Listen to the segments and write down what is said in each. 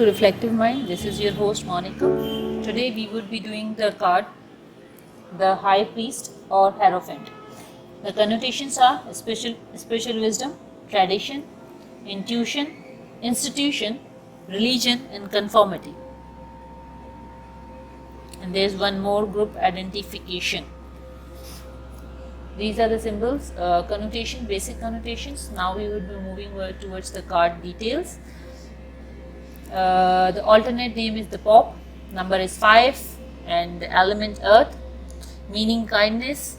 to Reflective Mind. This is your host Monica. Today we would be doing the card, the High Priest or Hierophant. The connotations are spiritual wisdom, tradition, intuition, institution, religion, and conformity. And there is one more, group identification. These are the symbols, connotation, basic connotations. Now we will be moving towards the card details. The alternate name is the Pope, number is 5, and the element earth, meaning kindness,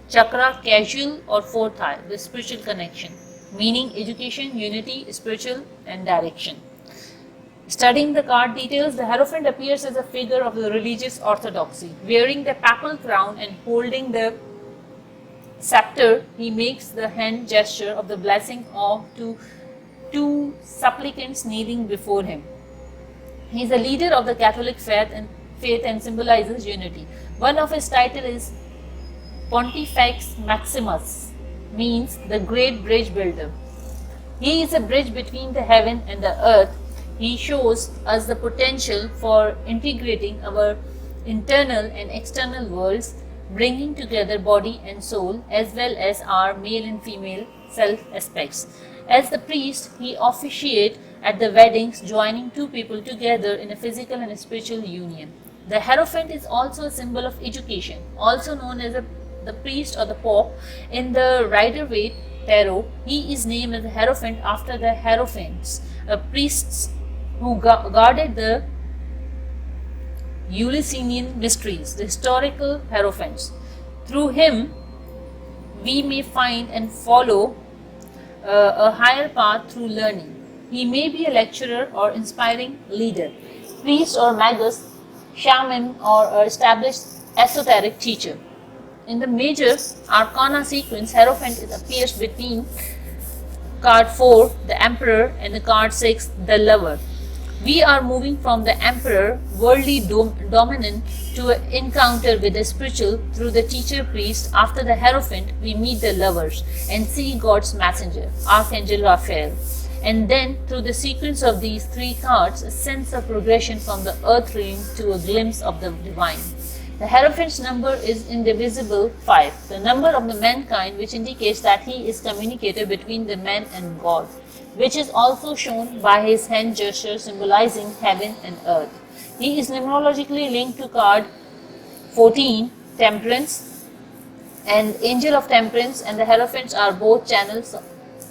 chakra casual or fourth eye, the spiritual connection, meaning education, unity, spiritual and direction. Studying the card details, the Hierophant appears as a figure of the religious orthodoxy. Wearing the papal crown and holding the scepter, he makes the hand gesture of the blessing to two supplicants kneeling before him. He is a leader of the Catholic faith and symbolizes unity. One of his titles is Pontifex Maximus, means the great bridge builder. He is a bridge between the heaven and the earth. He shows us the potential for integrating our internal and external worlds, bringing together body and soul, as well as our male and female self aspects. As the priest, he officiates at the weddings, joining two people together in a physical and spiritual union. The Hierophant is also a symbol of education, also known as the priest or the Pope. In the Rider-Waite Tarot, he is named as the Hierophant after the Hierophants, priests who guarded the Eleusinian mysteries, the historical Hierophants. Through him, we may find and follow a higher path through learning. He may be a lecturer or inspiring leader, priest or magus, shaman or established esoteric teacher. In the major arcana sequence, Hierophant appears between card 4, the Emperor, and the card 6, the Lover. We are moving from the Emperor, worldly dominant, to an encounter with the spiritual through the teacher priest. After the Hierophant, we meet the Lovers and see God's messenger, Archangel Raphael. And then, through the sequence of these three cards, a sense of progression from the earth realm to a glimpse of the divine. The Hierophant's number is indivisible 5, the number of the mankind, which indicates that he is communicator between the man and God, which is also shown by his hand gesture symbolizing heaven and earth. He is numerologically linked to card 14, Temperance, and Angel of Temperance, and the Hierophants are both channels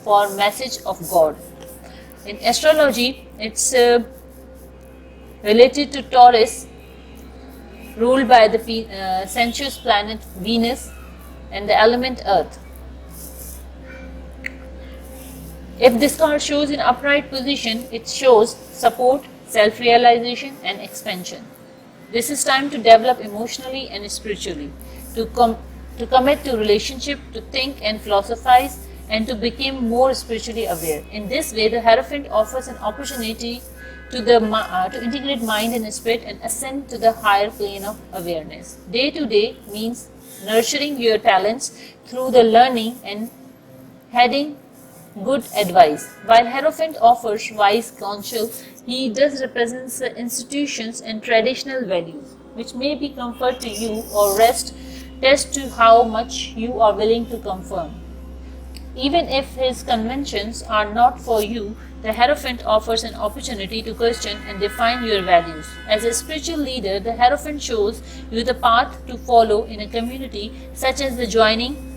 for message of God. In astrology, it's related to Taurus, ruled by the sensuous planet Venus and the element Earth. If this card shows in upright position, it shows support, self-realization and expansion. This is time to develop emotionally and spiritually, to commit to relationship, to think and philosophize, and to become more spiritually aware. In this way, the Hierophant offers an opportunity to integrate mind and spirit and ascend to the higher plane of awareness. Day to day means nurturing your talents through the learning and heading good advice. While Hierophant offers wise counsel, he does represent the institutions and traditional values, which may be comfort to you or test to how much you are willing to conform. Even if his conventions are not for you, the Hierophant offers an opportunity to question and define your values. As a spiritual leader, the Hierophant shows you the path to follow in a community, such as the joining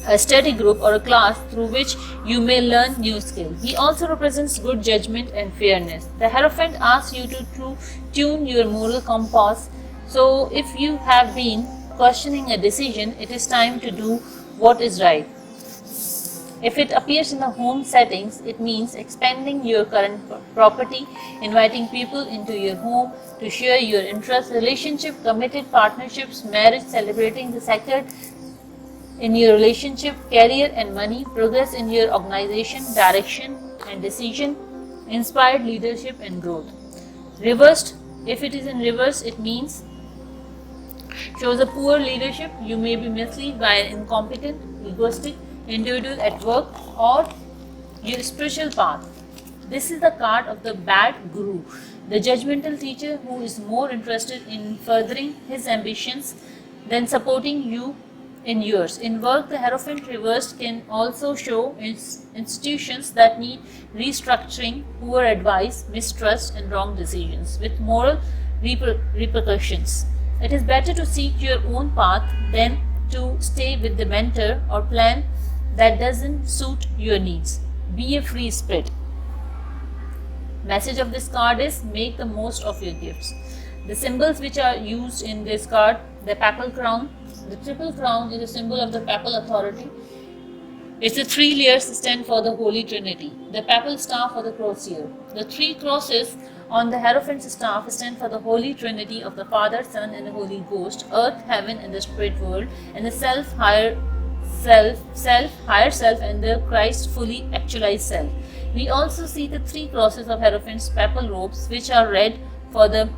a study group or a class through which you may learn new skills. He also represents good judgment and fairness. The Hierophant asks you to tune your moral compass. So if you have been questioning a decision, it is time to do what is right. If it appears in the home settings, it means expanding your current property, inviting people into your home to share your interests, relationship, committed partnerships, marriage, celebrating the sacred in your relationship, career and money, progress in your organization, direction and decision, inspired leadership and growth. Reversed, if it is in reverse, it means shows a poor leadership. You may be misled by an incompetent, egoistic individual at work or your spiritual path. This is the card of the bad guru, the judgmental teacher who is more interested in furthering his ambitions than supporting you in yours. In work, the Hierophant reversed can also show institutions that need restructuring, poor advice, mistrust, and wrong decisions with moral repercussions. It is better to seek your own path than to stay with the mentor or plan that doesn't suit your needs. Be a free spirit. Message of this card is make the most of your gifts. The symbols which are used in this card, the papal crown. The triple crown is a symbol of the papal authority. Its 3 layers stand for the Holy Trinity. The papal staff for the crosier. The 3 crosses on the Hierophant's staff stand for the Holy Trinity of the Father, Son, and the Holy Ghost, earth, heaven, and the spirit world, and the self, higher self, and the Christ fully actualized self. We also see the 3 crosses of Hierophant's papal robes, which are red for the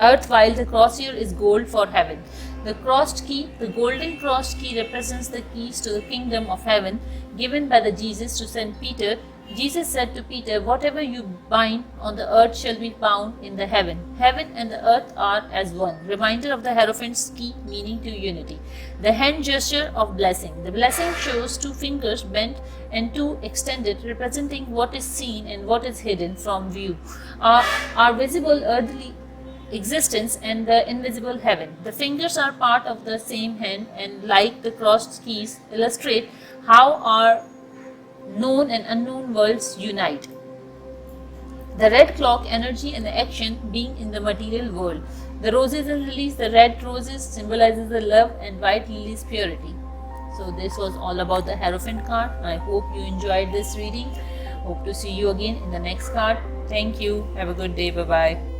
earth, while the crosier is gold for heaven. The crossed key, the golden crossed key, represents the keys to the kingdom of heaven given by the Jesus to St. Peter. Jesus said to Peter, "Whatever you bind on the earth shall be bound in the heaven." Heaven and the earth are as one. Reminder of the Hierophant's key, meaning to unity. The hand gesture of blessing. The blessing shows 2 fingers bent and 2 extended, representing what is seen and what is hidden from view. Our visible earthly existence and the invisible heaven. The fingers are part of the same hand, and like the crossed keys, illustrate how our known and unknown worlds unite. The red clock, energy and the action being in the material world. The roses and lilies, the red roses symbolizes the love and white lilies purity. So this was all about the Hierophant card. I hope you enjoyed this reading. Hope to see you again in the next card. Thank you. Have a good day. Bye-bye.